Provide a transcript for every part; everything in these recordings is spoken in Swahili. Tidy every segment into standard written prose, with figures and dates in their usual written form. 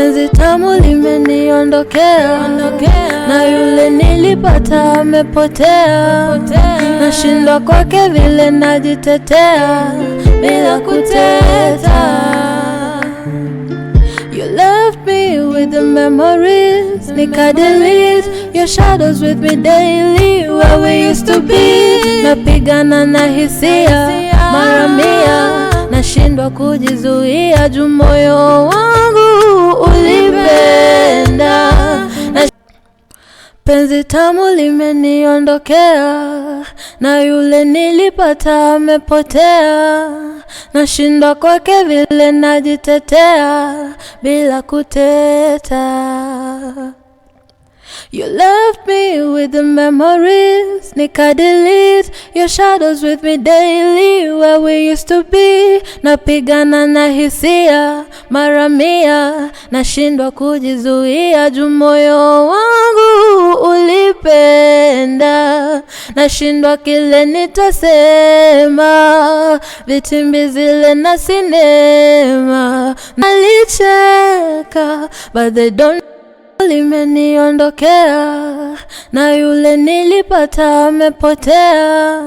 Penzi tamu limeniondokea, na yule nilipata amepotea. Nashindwa kwake vile najitetea bila kuteta. You left me with the memories, nika delete your shadows with me daily. Where we used to be, napigana na hisia mara mia. Nashindwa kujizuia juu moyo wangu ulipenda. Penzi tamu limeniondokea, na yule nilipata amepotea. Nashindwa kwake vile najitetea bila kuteta. You left me with the memories, nika delete your shadows with me daily. Where we used to be, napigana na hisia mara mia. Nashindwa kujizuia juu moyo wangu ulipenda. Nashindwa kile nitasema, vitimbi zile na sinema. Nalicheka but they don't. Limeniondokea, na yule nilipata amepotea.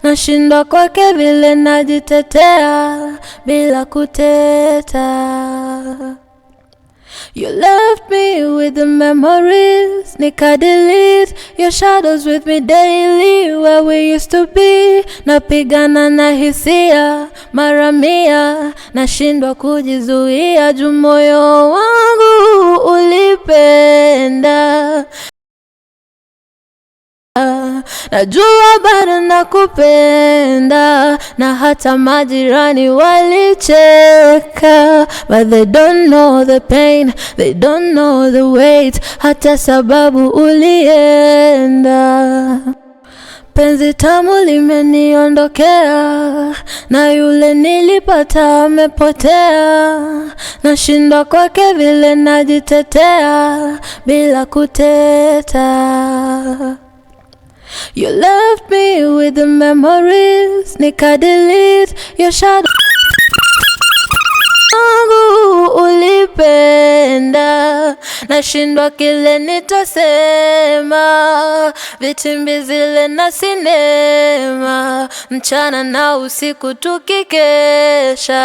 Nashindwa kwake vile najitetea bila kuteta. You left me with the memories, nika delete your shadows with me daily. Where we used to be, napigana na hisia mara mia. Nashindwa kujizuia juu moyo wangu ulipenda. Najua bado nakupenda, na hata majirani walicheka. But they don't know the pain, they don't know the weight, hata sababu ulienda. Penzi tamu limeniondokea, na yule nilipata amepotea. Nashindwa kwake vile najitetea bila kuteta. You left me with the memories, nika delete your shadow. Ulipenda, nashindwa kile nitasema, vitimbi zile na sinema. Mchana na usiku tukikesha.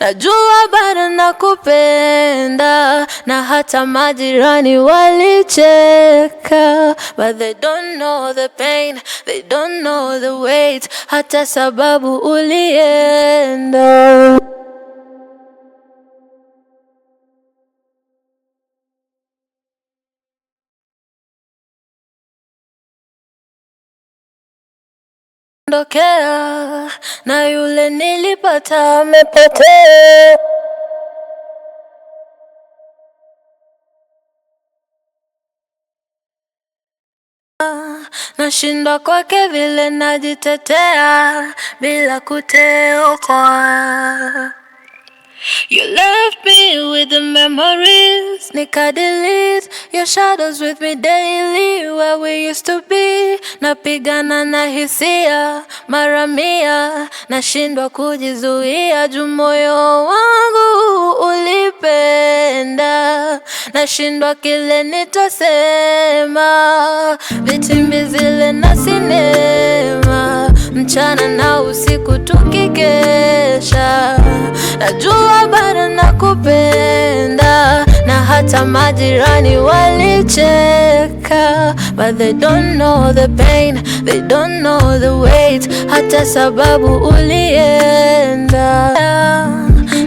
Najua bado nakupenda, na hata majirani walicheka. But they don't know the pain, they don't know the weight, hata sababu ulienda. Ondokea, na yule nilipata amepotea. Nashindwa kwake vile najitetea bila kuteta. You left me with the memories, nika delete your shadows with me daily. Where we used to be, napigana na hisia mara mia. Nashindwa kujizuia juu moyo wangu ulipenda. Nashindwa kile nitasema, vitimbi zile na sinema. Mchana na usiku tukikesha. Najua bado nakupenda, na hata majirani walicheka. But they don't know the pain, they don't know the weight, hata sababu ulienda.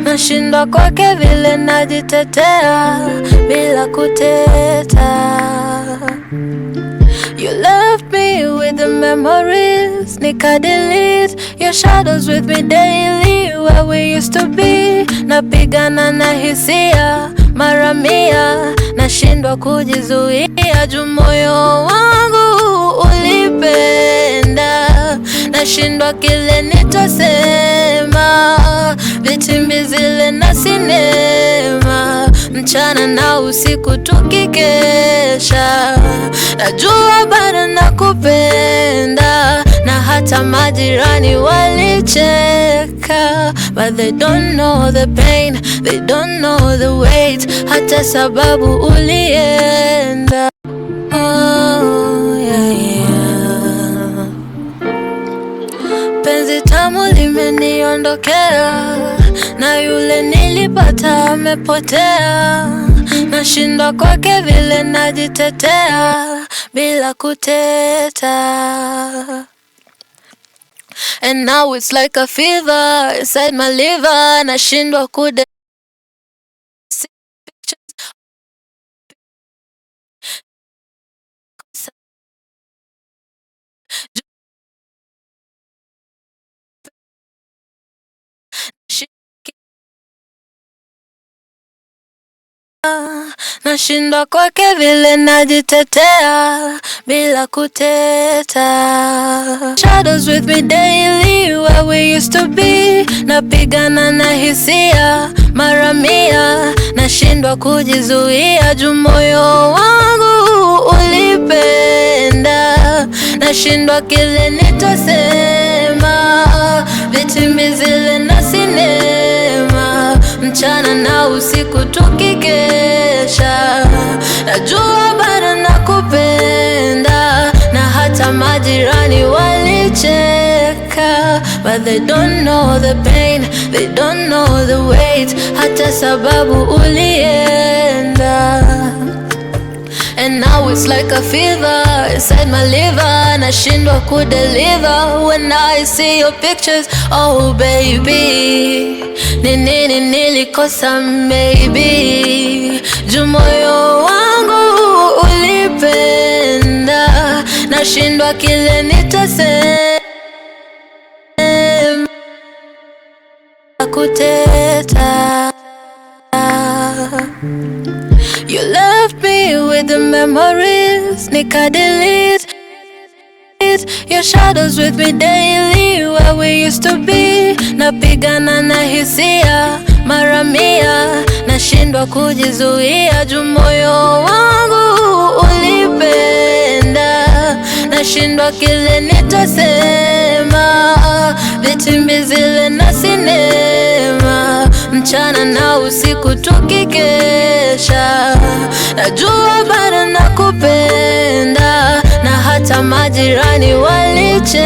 Nashindwa kwake vile najitetea bila kuteta. You left me with the memories, nika delete your shadows with me daily. Where we used to be, napigana na hisia mara mia. Nashindwa kujizuia juu moyo wangu ulipenda. Nashindwa kile nitasema, vitimbi zile na sinema. Mchana na usiku tukikesha. Najua bado nakupenda, na hata majirani walicheka. But they don't know the pain, they don't know the weight, hata sababu ulienda. Oh, yeah, yeah. Penzi tamu limeniondokea, na yule nilipata amepotea. Nashindwa kwake vile najitetea bila kuteta. And now it's like a fever inside my liver. Nashindwa kude nashindwa kwake vile najitetea bila kuteta. Shadows with me daily where we used to be. Napigana na hisia mara mia, nashindwa kujizuia juu moyo wangu ulipenda. Nashindwa kile nitasema, vitimbi zile na sinema, mchana na usiku tukikesha. Najua bado nakupenda, na hata majirani walicheka. But they don't know the pain, they don't know the weight, hata sababu ulienda. And now it's like a fever inside my liver. Nashindwa kudeliver when I see your pictures. Oh baby, ni nini nilikosa maybe, juu moyo wangu ulipenda. Nashindwa kile nitasema kuteta. You left me with the memories, nika delete your shadows with me daily where we used to be. Napigana na hisia mara mia, nashindwa kujizuia juu moyo wangu ulipenda. Nashindwa kile nitasema, vitimbi zile na sinema, mchana na usiku tukikesha. Najua bado nakupenda, na hata majirani walicheka.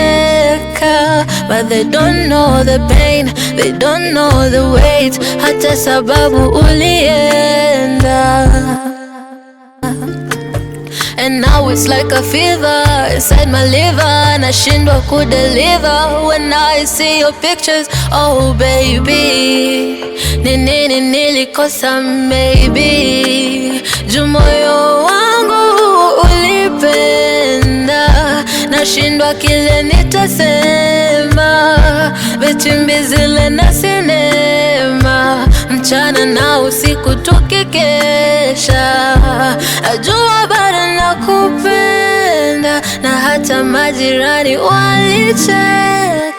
But they don't know the pain, they don't know the weight, hata sababu ulienda. And now it's like a fever inside my liver. Nashindwa kudeliver when I see your pictures. Oh baby, ni nini nilikosa maybe, juu moyo wangu ulipenda. Nashindwa kile nitasema, vitimbi zile na sinema, mchana na usiku tukikesha. Najua bado nakupenda, na hata majirani walicheka.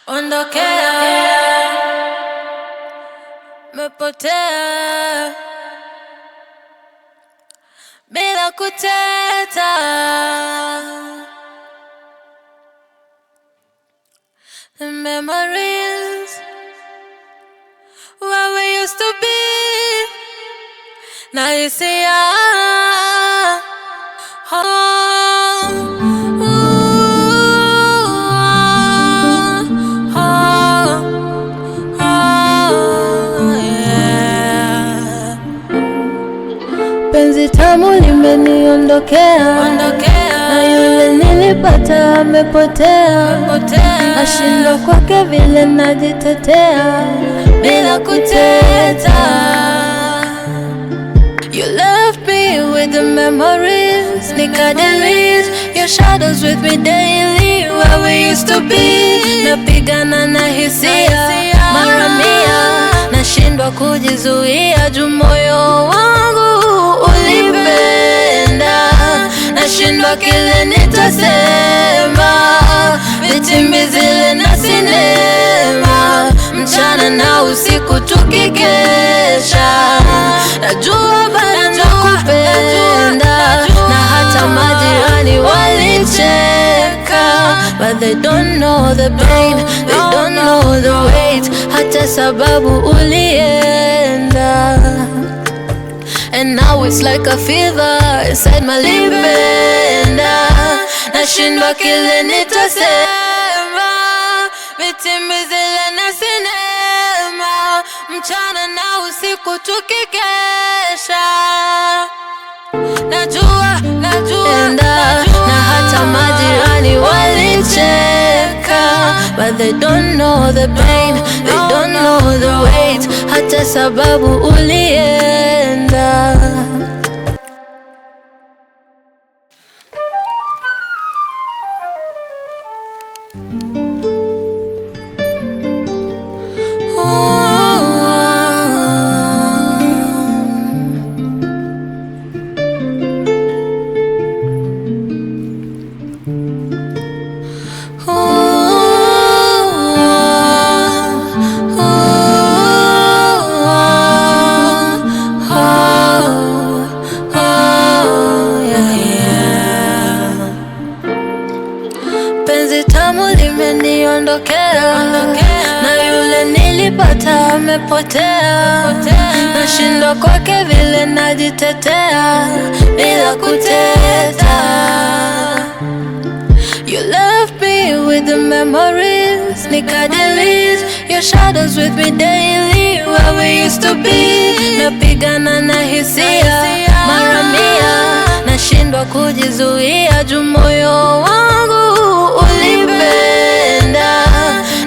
Ondokea, mepotea bila kuteta. The memories where we used to be. Now you see penzi tamu limeniondokea, na yule nilipata amepotea. Nashindwa kwake vile najitetea bila kuteta. You left me with the memories, memories, nikadeletes your shadows with me daily. Where we used to be, napigana na hisia mara mia, nashindwa kujizuia juu moyo wangu ulipenda. Nashindwa kile nitasema, vitimbi zile na sinema, mchana na usiku tukikesha. Najua bado nakupenda, na hata majirani walicheka, but they don't know the pain, they don't know the weight, hata sababu ulienda. And now it's like a fever inside my lipenda. Nashindwa kile nitasema, vitimbi zile na sinema, mchana na usiku tukikesha. Najua na hata majirani walicheka, but they don't know the pain, they don't know the weight, hata sababu ulienda. Penzi tamu limeniondokea, na yule nilipata amepotea. Nashindwa kwake vile najitetea bila kuteta. You left me with the memories, nikadeletes your shadows with me daily. Where we used to be, napigana na hisia mara mia, nashindwa kujizuia juu moyo wangu ulipenda.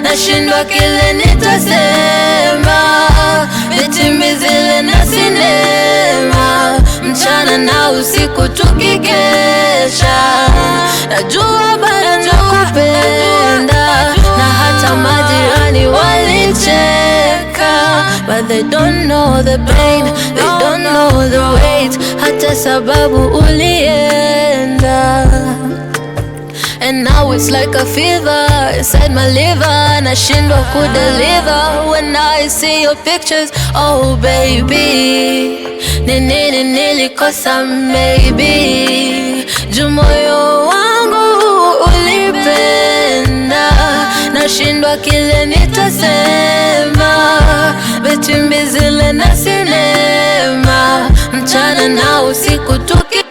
Nashindwa kile nitasema, vitimbi zile na sinema, mchana na usiku tukikesha. Najua bado nakupenda, na hata majirani walicheka, but they don't know the pain, they don't know the weight, hata sababu ulienda. And now it's like a fever inside my liver, nashindwa kudeliver when I see your pictures. Oh baby, nini nilikosa maybe, juu moyo wangu ulipenda. Nashindwa kile nitasema, vitimbi zile na sinema, mchana na usiku tuki